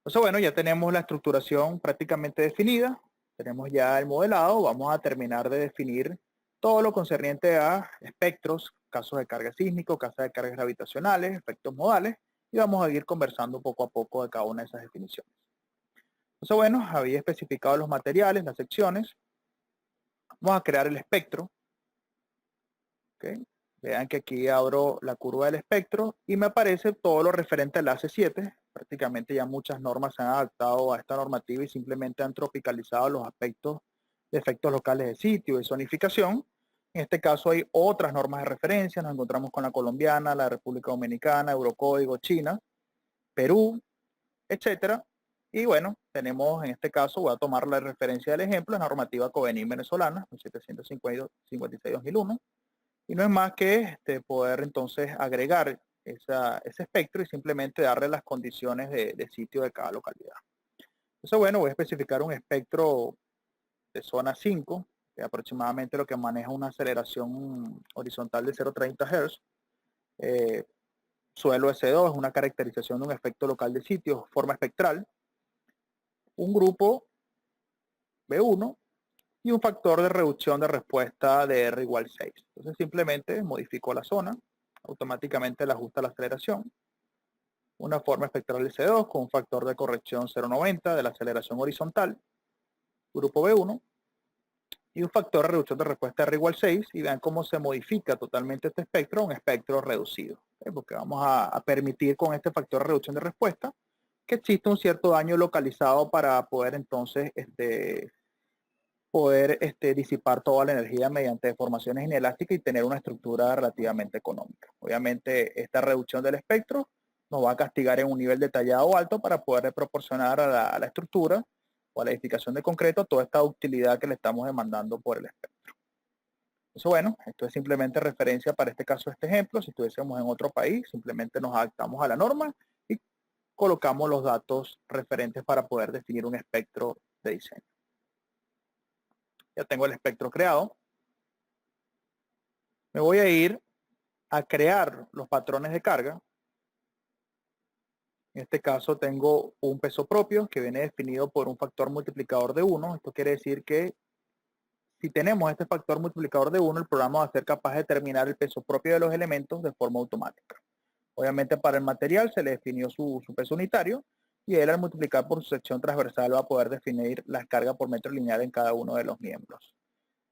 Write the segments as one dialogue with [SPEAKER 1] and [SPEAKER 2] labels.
[SPEAKER 1] Entonces, bueno, ya tenemos la estructuración prácticamente definida, tenemos ya el modelado, vamos a terminar de definir todo lo concerniente a espectros, casos de carga sísmico, casos de cargas gravitacionales, efectos modales, y vamos a ir conversando poco a poco de cada una de esas definiciones. Entonces, bueno, había especificado los materiales, las secciones, vamos a crear el espectro, ¿ok? Vean que aquí abro la curva del espectro y me aparece todo lo referente al AC7. Prácticamente ya muchas normas se han adaptado a esta normativa y simplemente han tropicalizado los aspectos de efectos locales de sitio y zonificación. En este caso hay otras normas de referencia, nos encontramos con la colombiana, la República Dominicana, Eurocódigo, China, Perú, etcétera. Y bueno, tenemos en este caso, voy a tomar la referencia del ejemplo, la normativa Covenin venezolana, 752-2001, y no es más que poder entonces agregar ese espectro y simplemente darle las condiciones de sitio de cada localidad. Entonces, bueno, voy a especificar un espectro de zona 5, que aproximadamente lo que maneja una aceleración horizontal de 0,30 Hz. Suelo S2 es una caracterización de un efecto local de sitio, forma espectral. Un grupo B1 y un factor de reducción de respuesta de R igual 6. Entonces simplemente modifico la zona, automáticamente le ajusta la aceleración, una forma espectral de C2 con un factor de corrección 0,90 de la aceleración horizontal, grupo B1, y un factor de reducción de respuesta R igual 6, y vean cómo se modifica totalmente este espectro a un espectro reducido, ¿okay? Porque vamos a permitir con este factor de reducción de respuesta que exista un cierto daño localizado para poder entonces disipar toda la energía mediante deformaciones inelásticas y tener una estructura relativamente económica. Obviamente, esta reducción del espectro nos va a castigar en un nivel detallado alto para poder proporcionar a la estructura o a la edificación de concreto toda esta utilidad que le estamos demandando por el espectro. Entonces, bueno, esto es simplemente referencia para este caso, este ejemplo. Si estuviésemos en otro país, simplemente nos adaptamos a la norma y colocamos los datos referentes para poder definir un espectro de diseño. Ya tengo el espectro creado. Me voy a ir a crear los patrones de carga. En este caso tengo un peso propio que viene definido por un factor multiplicador de 1. Esto quiere decir que si tenemos este factor multiplicador de 1, el programa va a ser capaz de determinar el peso propio de los elementos de forma automática. Obviamente para el material se le definió su peso unitario y él al multiplicar por su sección transversal va a poder definir las cargas por metro lineal en cada uno de los miembros.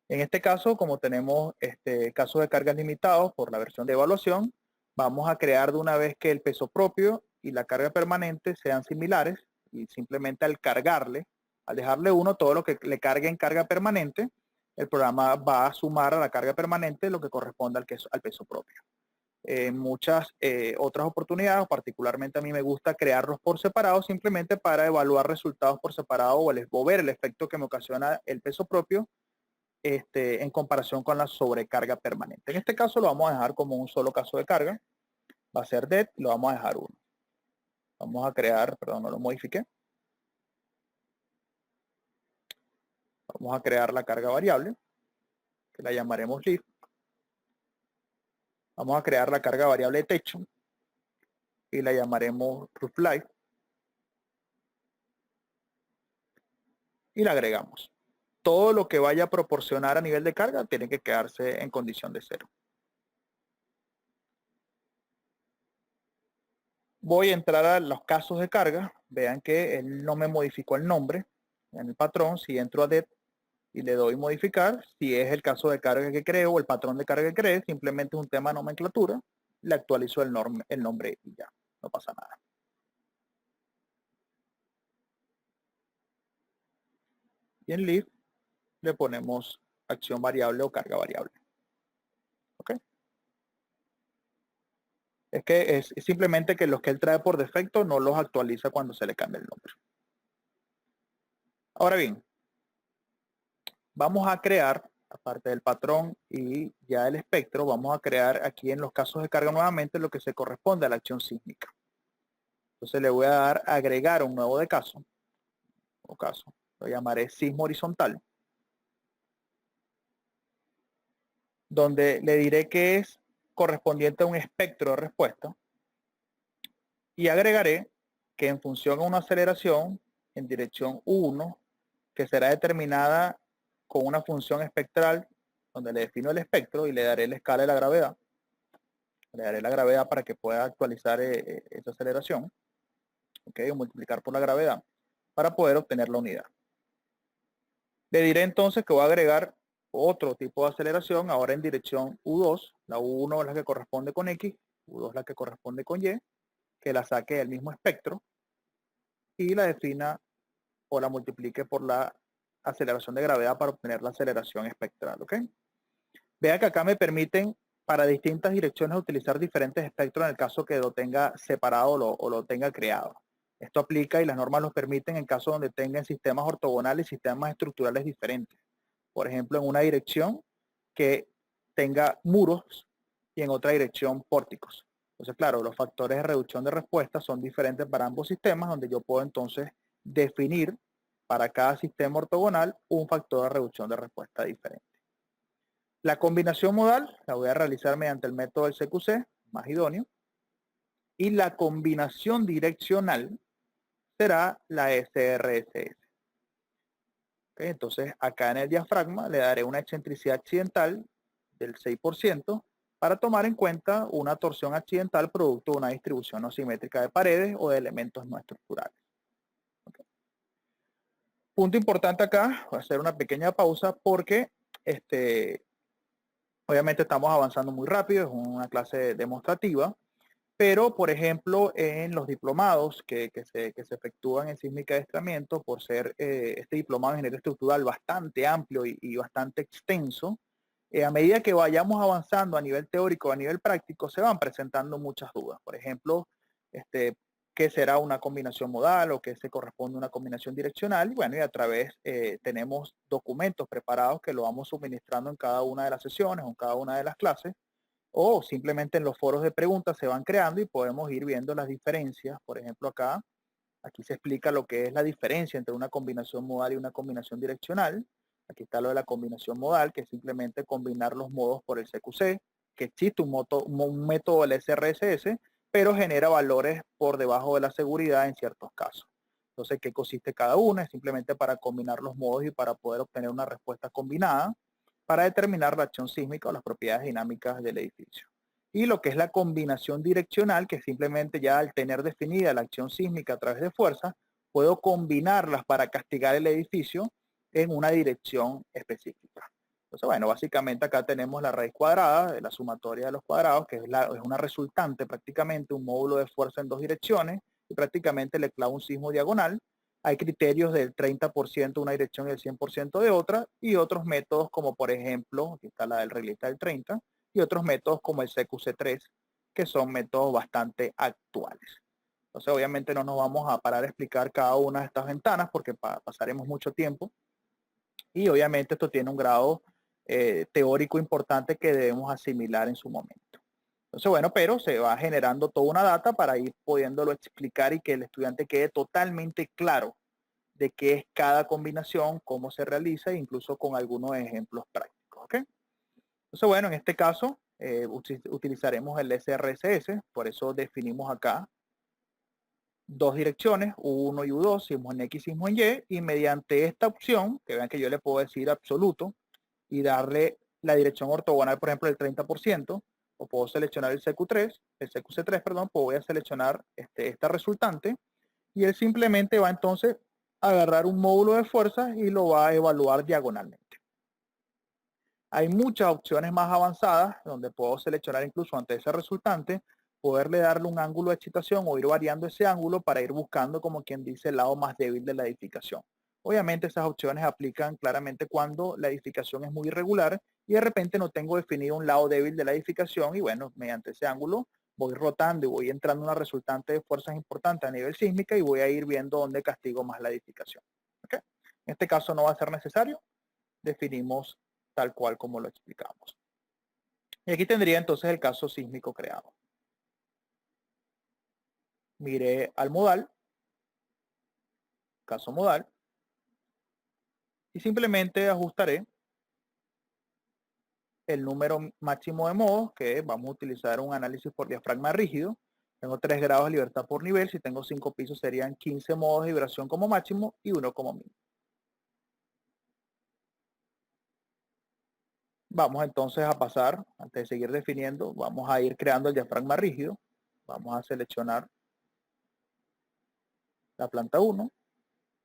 [SPEAKER 1] En este caso, como tenemos casos de cargas limitados por la versión de evaluación, vamos a crear de una vez que el peso propio y la carga permanente sean similares y simplemente al cargarle, al dejarle uno todo lo que le cargue en carga permanente, el programa va a sumar a la carga permanente lo que corresponde al peso propio. En muchas otras oportunidades, particularmente a mí me gusta crearlos por separado simplemente para evaluar resultados por separado o ver el efecto que me ocasiona el peso propio en comparación con la sobrecarga permanente. En este caso lo vamos a dejar como un solo caso de carga. Va a ser det, lo vamos a dejar 1. Vamos a crear, perdón, no lo modifiqué. Vamos a crear la carga variable, que la llamaremos lift. Vamos a crear la carga variable de techo y la llamaremos roof light. Y la agregamos. Todo lo que vaya a proporcionar a nivel de carga tiene que quedarse en condición de 0. Voy a entrar a los casos de carga. Vean que él no me modificó el nombre en el patrón. Si entro a det y le doy modificar, si es el caso de carga que creo o el patrón de carga que cree, simplemente es un tema de nomenclatura, le actualizo el nombre y ya, no pasa nada. Y en list le ponemos acción variable o carga variable. ¿Ok? Es que es simplemente que los que él trae por defecto no los actualiza cuando se le cambia el nombre. Ahora bien, vamos a crear, aparte del patrón y ya el espectro, vamos a crear aquí en los casos de carga nuevamente lo que se corresponde a la acción sísmica. Entonces le voy a dar a agregar un nuevo de caso, lo llamaré sismo horizontal, donde le diré que es correspondiente a un espectro de respuesta y agregaré que en función a una aceleración en dirección U1, que será determinada con una función espectral, donde le defino el espectro y le daré la escala de la gravedad. Le daré la gravedad para que pueda actualizar esa aceleración, ¿ok? O multiplicar por la gravedad para poder obtener la unidad. Le diré entonces que voy a agregar otro tipo de aceleración, ahora en dirección U2. La U1 es la que corresponde con X, U2 es la que corresponde con Y, que la saque del mismo espectro y la defina o la multiplique por la aceleración de gravedad para obtener la aceleración espectral, ¿ok? Vea que acá me permiten para distintas direcciones utilizar diferentes espectros en el caso que lo tenga separado o lo tenga creado. Esto aplica y las normas los permiten en caso donde tengan sistemas ortogonales y sistemas estructurales diferentes. Por ejemplo, en una dirección que tenga muros y en otra dirección pórticos. Entonces, claro, los factores de reducción de respuesta son diferentes para ambos sistemas, donde yo puedo entonces definir para cada sistema ortogonal un factor de reducción de respuesta diferente. La combinación modal la voy a realizar mediante el método del CQC, más idóneo, y la combinación direccional será la SRSS. ¿Okay? Entonces, acá en el diafragma le daré una excentricidad accidental del 6% para tomar en cuenta una torsión accidental producto de una distribución no simétrica de paredes o de elementos no estructurales. ¿Okay? Punto importante acá, voy a hacer una pequeña pausa porque obviamente estamos avanzando muy rápido, es una clase demostrativa, pero por ejemplo en los diplomados que se efectúan en sísmica de adiestramiento, por ser este diplomado en ingeniería estructural bastante amplio y bastante extenso, a medida que vayamos avanzando a nivel teórico, a nivel práctico, se van presentando muchas dudas. Por ejemplo, qué será una combinación modal o qué se corresponde a una combinación direccional. Y bueno, y a través tenemos documentos preparados que lo vamos suministrando en cada una de las sesiones o en cada una de las clases, o simplemente en los foros de preguntas se van creando y podemos ir viendo las diferencias. Por ejemplo, aquí se explica lo que es la diferencia entre una combinación modal y una combinación direccional. Aquí está lo de la combinación modal, que es simplemente combinar los modos por el CQC, que existe un método del SRSS, pero genera valores por debajo de la seguridad en ciertos casos. Entonces, ¿qué consiste cada una? Es simplemente para combinar los modos y para poder obtener una respuesta combinada para determinar la acción sísmica o las propiedades dinámicas del edificio. Y lo que es la combinación direccional, que simplemente ya al tener definida la acción sísmica a través de fuerza, puedo combinarlas para castigar el edificio en una dirección específica. Entonces, bueno, básicamente acá tenemos la raíz cuadrada de la sumatoria de los cuadrados, que es una resultante prácticamente, un módulo de fuerza en dos direcciones, y prácticamente le clavo un sismo diagonal. Hay criterios del 30% de una dirección y el 100% de otra, y otros métodos como por ejemplo, aquí está la del reglista del 30, y otros métodos como el CQC3, que son métodos bastante actuales. Entonces, obviamente no nos vamos a parar a explicar cada una de estas ventanas porque pasaremos mucho tiempo, y obviamente esto tiene un grado teórico importante que debemos asimilar en su momento. Entonces, bueno, pero se va generando toda una data para ir pudiéndolo explicar y que el estudiante quede totalmente claro de qué es cada combinación, cómo se realiza, incluso con algunos ejemplos prácticos. ¿Okay? Entonces, bueno, en este caso utilizaremos el SRSS, por eso definimos acá dos direcciones, U1 y U2, sismo en X, sismo en Y, y mediante esta opción, que vean que yo le puedo decir absoluto, y darle la dirección ortogonal, por ejemplo, del 30%, o puedo seleccionar el CQC3, perdón, pues voy a seleccionar esta resultante, y él simplemente va entonces a agarrar un módulo de fuerzas y lo va a evaluar diagonalmente. Hay muchas opciones más avanzadas donde puedo seleccionar incluso ante ese resultante, poderle darle un ángulo de excitación o ir variando ese ángulo para ir buscando, como quien dice, el lado más débil de la edificación. Obviamente esas opciones aplican claramente cuando la edificación es muy irregular y de repente no tengo definido un lado débil de la edificación y bueno, mediante ese ángulo voy rotando y voy entrando en una resultante de fuerzas importantes a nivel sísmica y voy a ir viendo dónde castigo más la edificación. ¿Okay? En este caso no va a ser necesario, definimos tal cual como lo explicamos. Y aquí tendría entonces el caso sísmico creado. Miré al modal, caso modal, y simplemente ajustaré el número máximo de modos, que vamos a utilizar un análisis por diafragma rígido, Tengo 3 grados de libertad por nivel. Si tengo 5 pisos serían 15 modos de vibración como máximo y 1 como mínimo. Vamos entonces a pasar, antes de seguir definiendo, vamos a ir creando el diafragma rígido. Vamos a seleccionar la planta 1.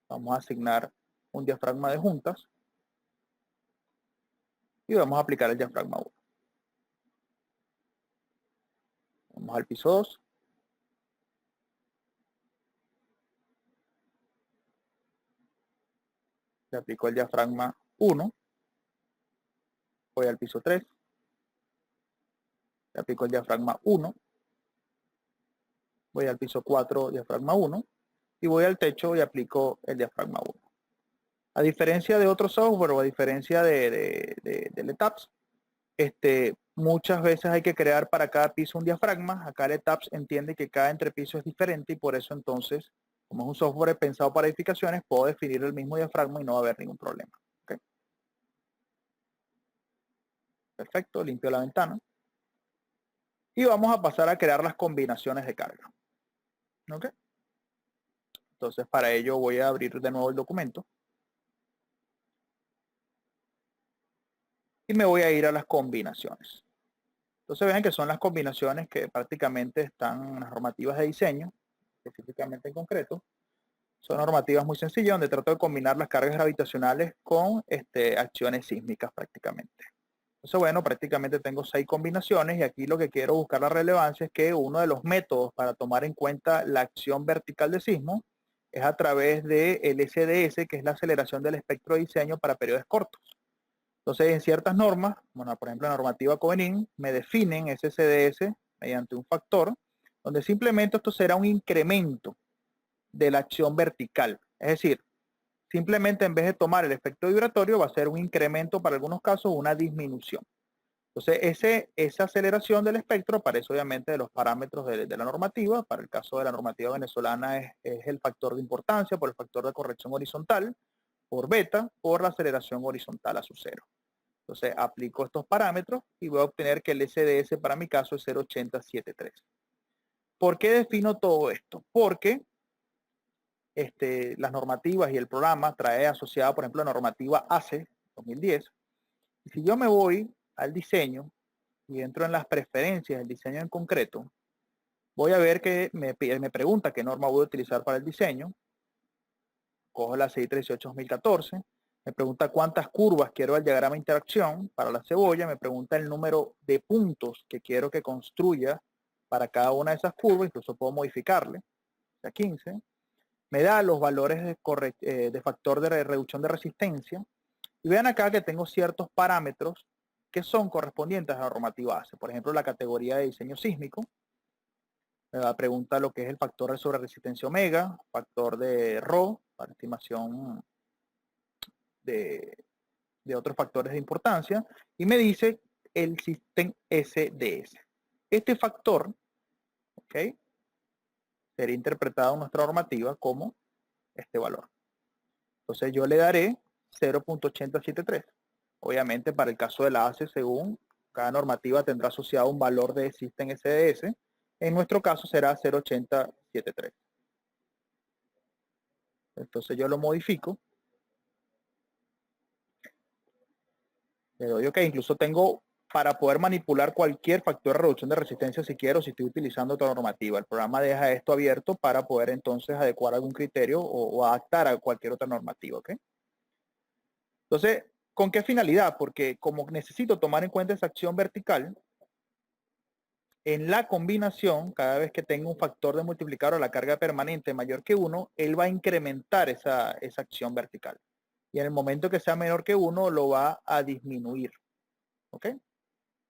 [SPEAKER 1] Vamos a asignar un diafragma de juntas. Y vamos a aplicar el diafragma 1. Vamos al piso 2. Le aplico el diafragma 1. Voy al piso 3. Le aplico el diafragma 1. Voy al piso 4, diafragma 1. Y voy al techo y aplico el diafragma 1. A diferencia de otros software o a diferencia de LTAPS, muchas veces hay que crear para cada piso un diafragma. Acá LTAPS entiende que cada entrepiso es diferente y por eso entonces, como es un software pensado para edificaciones, puedo definir el mismo diafragma y no va a haber ningún problema. ¿Okay? Perfecto, limpio la ventana. Y vamos a pasar a crear las combinaciones de carga. ¿Okay? Entonces para ello voy a abrir de nuevo el documento. Y me voy a ir a las combinaciones. Entonces vean que son las combinaciones que prácticamente están en las normativas de diseño, específicamente en concreto. Son normativas muy sencillas donde trato de combinar las cargas gravitacionales con acciones sísmicas prácticamente. Entonces bueno, prácticamente tengo 6 combinaciones y aquí lo que quiero buscar la relevancia es que uno de los métodos para tomar en cuenta la acción vertical de sismo es a través del SDS, que es la aceleración del espectro de diseño para periodos cortos. Entonces, en ciertas normas, bueno, por ejemplo, la normativa Covenin, me definen ese CDS mediante un factor, donde simplemente esto será un incremento de la acción vertical. Es decir, simplemente en vez de tomar el efecto vibratorio, va a ser un incremento para algunos casos, una disminución. Entonces, esa aceleración del espectro aparece obviamente de los parámetros de la normativa. Para el caso de la normativa venezolana es el factor de importancia por el factor de corrección horizontal, por beta, por la aceleración horizontal a su cero. Entonces aplico estos parámetros y voy a obtener que el SDS para mi caso es 0.8073. ¿Por qué defino todo esto? Porque las normativas y el programa trae asociada, por ejemplo, la normativa ACE 2010. Y si yo me voy al diseño y entro en las preferencias del diseño en concreto, voy a ver que me pregunta qué norma voy a utilizar para el diseño. Cojo la CI 18-2014. Me pregunta cuántas curvas quiero el diagrama de interacción para la cebolla. Me pregunta el número de puntos que quiero que construya para cada una de esas curvas. Incluso puedo modificarle. O sea, 15. Me da los valores de factor de reducción de resistencia. Y vean acá que tengo ciertos parámetros que son correspondientes a la normativa ACE. Por ejemplo, la categoría de diseño sísmico. Me va a preguntar lo que es el factor de sobreresistencia omega, factor de Rho, para estimación de otros factores de importancia, y me dice el sistema SDS. Este factor, ¿ok?, sería interpretado en nuestra normativa como este valor. Entonces yo le daré 0.8073. Obviamente para el caso de la ACE, según cada normativa tendrá asociado un valor de System SDS. En nuestro caso será 0.8073. Entonces yo lo modifico. Le doy OK. Incluso tengo para poder manipular cualquier factor de reducción de resistencia si quiero, si estoy utilizando otra normativa. El programa deja esto abierto para poder entonces adecuar algún criterio o adaptar a cualquier otra normativa. ¿Okay? Entonces, ¿con qué finalidad? Porque como necesito tomar en cuenta esa acción vertical, en la combinación, cada vez que tenga un factor de multiplicador a la carga permanente mayor que 1, él va a incrementar esa acción vertical. Y en el momento que sea menor que 1, lo va a disminuir. ¿Ok?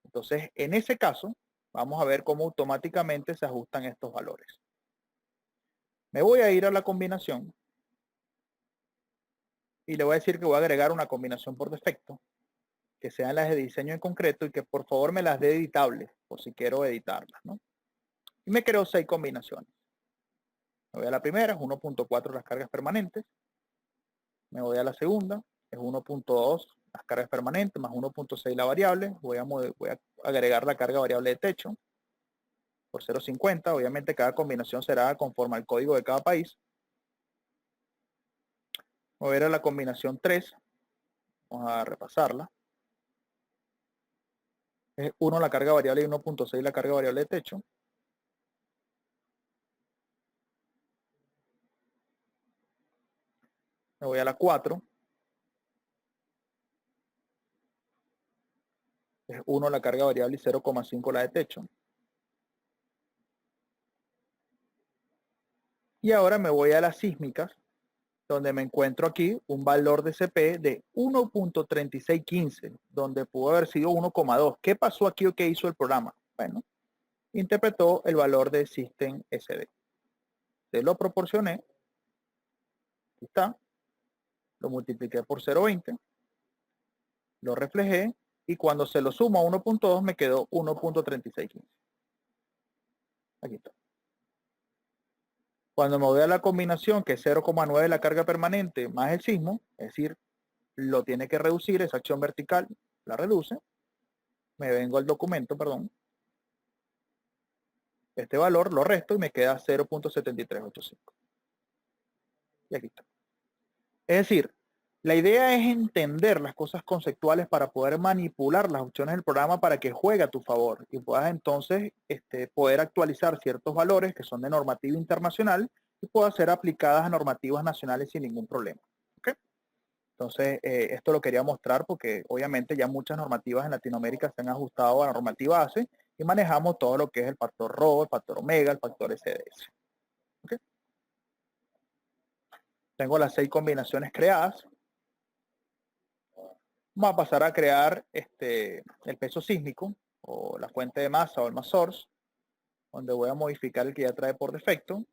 [SPEAKER 1] Entonces, en ese caso, vamos a ver cómo automáticamente se ajustan estos valores. Me voy a ir a la combinación y le voy a decir que voy a agregar una combinación por defecto, que sean las de diseño en concreto y que por favor me las dé editables, por si quiero editarlas, ¿no? Y me creo 6 combinaciones. Me voy a la primera, es 1.4 las cargas permanentes. Me voy a la segunda, es 1.2 las cargas permanentes, más 1.6 la variable. Voy a agregar la carga variable de techo. por 0,50. Obviamente cada combinación será conforme al código de cada país. Voy a ver a la combinación 3. Vamos a repasarla. Es 1 la carga variable y 1.6 la carga variable de techo. Me voy a la 4. Es 1 la carga variable y 0,5 la de techo. Y ahora me voy a las sísmicas, donde me encuentro aquí un valor de CP de 1.3615, donde pudo haber sido 1,2. ¿Qué pasó aquí o qué hizo el programa? Bueno, interpretó el valor de System SD. Se lo proporcioné, aquí está, lo multipliqué por 0,20, lo reflejé, y cuando se lo sumo a 1.2 me quedó 1.3615. Aquí está. Cuando me voy a la combinación, que es 0,9 la carga permanente más el sismo, es decir, lo tiene que reducir, esa acción vertical la reduce, me vengo al documento, perdón, este valor lo resto y me queda 0.7385. Y aquí está. Es decir, la idea es entender las cosas conceptuales para poder manipular las opciones del programa para que juegue a tu favor y puedas entonces poder actualizar ciertos valores que son de normativa internacional y puedan ser aplicadas a normativas nacionales sin ningún problema. ¿Okay? Entonces, esto lo quería mostrar porque obviamente ya muchas normativas en Latinoamérica se han ajustado a la normativa ACE y manejamos todo lo que es el factor ρ, el factor omega, el factor SDS. ¿Okay? Tengo las 6 combinaciones creadas. Vamos a pasar a crear el peso sísmico o la fuente de masa o el mass source, donde voy a modificar el que ya trae por defecto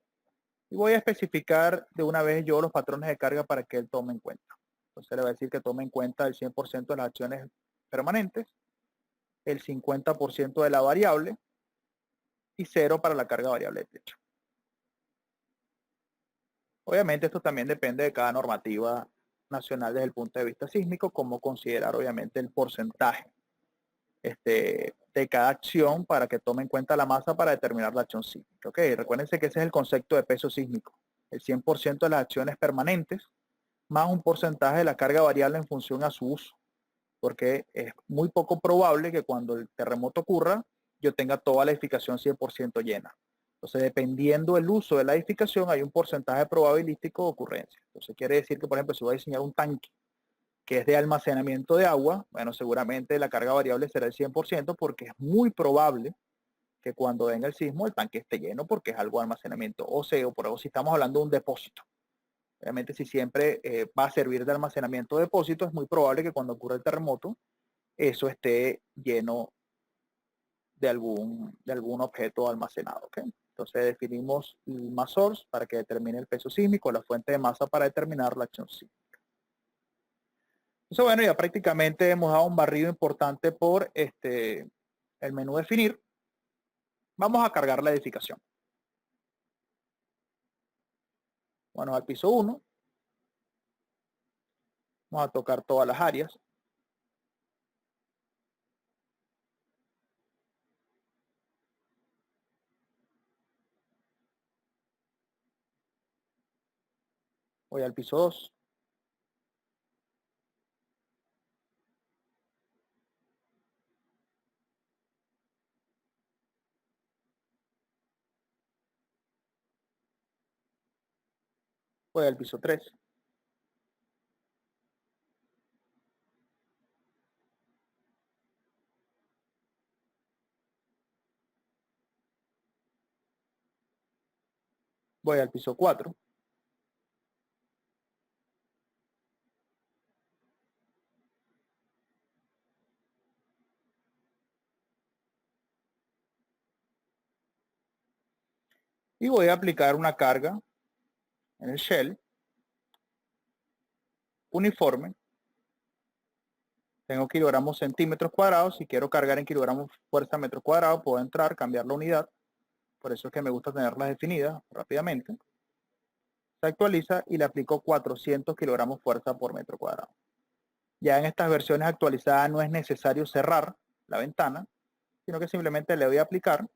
[SPEAKER 1] y voy a especificar de una vez yo los patrones de carga para que él tome en cuenta. Entonces le voy a decir que tome en cuenta el 100% de las acciones permanentes, el 50% de la variable y 0 para la carga variable de techo. Obviamente esto también depende de cada normativa nacional desde el punto de vista sísmico, cómo considerar obviamente el porcentaje de cada acción para que tome en cuenta la masa para determinar la acción sísmica. Okay, recuérdense que ese es el concepto de peso sísmico, el 100% de las acciones permanentes más un porcentaje de la carga variable en función a su uso, porque es muy poco probable que cuando el terremoto ocurra yo tenga toda la edificación 100% llena. Entonces, dependiendo del uso de la edificación, hay un porcentaje probabilístico de ocurrencia. Entonces, quiere decir que, por ejemplo, si voy a diseñar un tanque que es de almacenamiento de agua, bueno, seguramente la carga variable será el 100% porque es muy probable que cuando venga el sismo el tanque esté lleno porque es algo de almacenamiento. O sea, por ejemplo, si estamos hablando de un depósito. Obviamente, si siempre va a servir de almacenamiento de depósito, es muy probable que cuando ocurra el terremoto, eso esté lleno de algún objeto almacenado. ¿Okay? Entonces definimos el mass source para que determine el peso sísmico, la fuente de masa para determinar la acción sísmica. Entonces, bueno, ya prácticamente hemos dado un barrido importante por el menú definir. Vamos a cargar la edificación. Bueno, al piso 1. Vamos a tocar todas las áreas. Voy al piso 2. Voy al piso 3. Voy al piso 4. Y voy a aplicar una carga en el shell uniforme. Tengo kilogramos centímetros cuadrados. Si quiero cargar en kilogramos fuerza metro cuadrado, puedo entrar, cambiar la unidad. Por eso es que me gusta tenerlas definidas rápidamente. Se actualiza y le aplico 400 kilogramos fuerza por metro cuadrado. Ya en estas versiones actualizadas no es necesario cerrar la ventana, sino que simplemente le voy a aplicar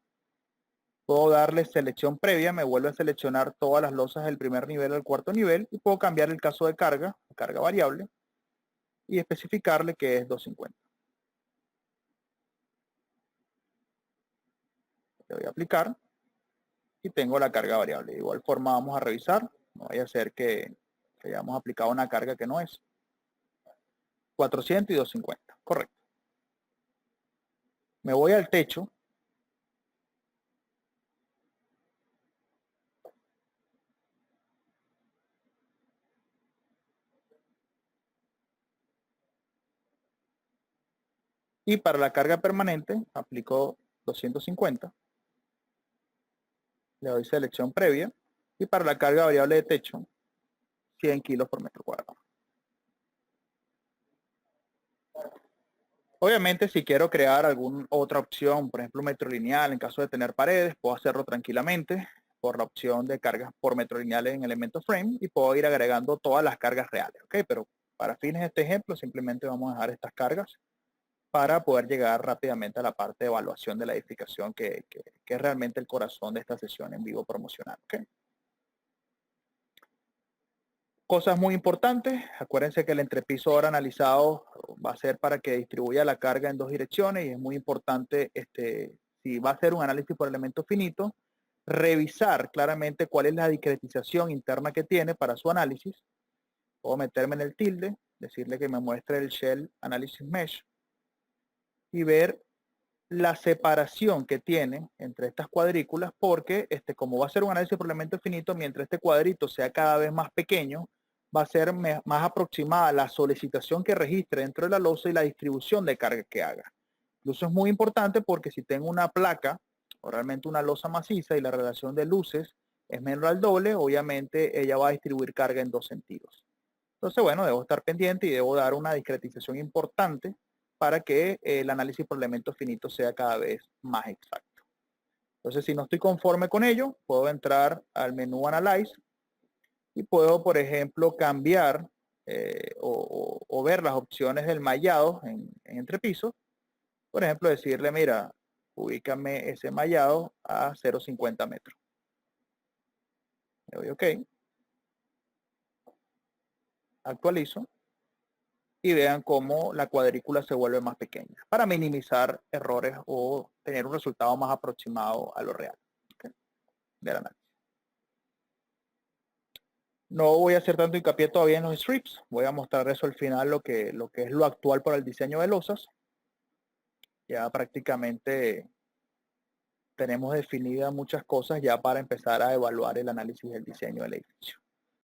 [SPEAKER 1] Puedo darle selección previa, me vuelve a seleccionar todas las losas del primer nivel al cuarto nivel y puedo cambiar el caso de carga variable, y especificarle que es 250. Le voy a aplicar y tengo la carga variable. De igual forma vamos a revisar, no vaya a ser que hayamos aplicado una carga que no es. 400 y 250, correcto. Me voy al techo. Y para la carga permanente aplico 250. Le doy selección previa. Y para la carga variable de techo, 100 kilos por metro cuadrado. Obviamente, si quiero crear alguna otra opción, por ejemplo, metro lineal, en caso de tener paredes, puedo hacerlo tranquilamente por la opción de cargas por metro lineales en Elementor Frame y puedo ir agregando todas las cargas reales, ¿ok? Pero para fines de este ejemplo, simplemente vamos a dejar estas cargas para poder llegar rápidamente a la parte de evaluación de la edificación, que es realmente el corazón de esta sesión en vivo promocional, ¿ok? Cosas muy importantes, acuérdense que el entrepiso ahora analizado va a ser para que distribuya la carga en dos direcciones y es muy importante, si va a ser un análisis por elemento finito, revisar claramente cuál es la discretización interna que tiene para su análisis. Puedo meterme en el tilde, decirle que me muestre el Shell Analysis Mesh y ver la separación que tiene entre estas cuadrículas, porque como va a ser un análisis por elemento finito, mientras este cuadrito sea cada vez más pequeño, va a ser más aproximada la solicitación que registre dentro de la losa y la distribución de carga que haga. Incluso es muy importante porque si tengo una placa o realmente una losa maciza y la relación de luces es menor al doble, obviamente ella va a distribuir carga en dos sentidos. Entonces, bueno, debo estar pendiente y debo dar una discretización importante para que el análisis por elementos finitos sea cada vez más exacto. Entonces, si no estoy conforme con ello, puedo entrar al menú Analyze y puedo, por ejemplo, cambiar o ver las opciones del mallado en entrepiso. Por ejemplo, decirle, mira, ubícame ese mallado a 0,50 metros. Le doy OK. Actualizo. Y vean cómo la cuadrícula se vuelve más pequeña para minimizar errores o tener un resultado más aproximado a lo real, ¿okay? Del análisis. No voy a hacer tanto hincapié todavía en los strips, voy a mostrar eso al final, lo que es lo actual para el diseño de losas. Ya prácticamente tenemos definidas muchas cosas ya para empezar a evaluar el análisis del diseño del edificio.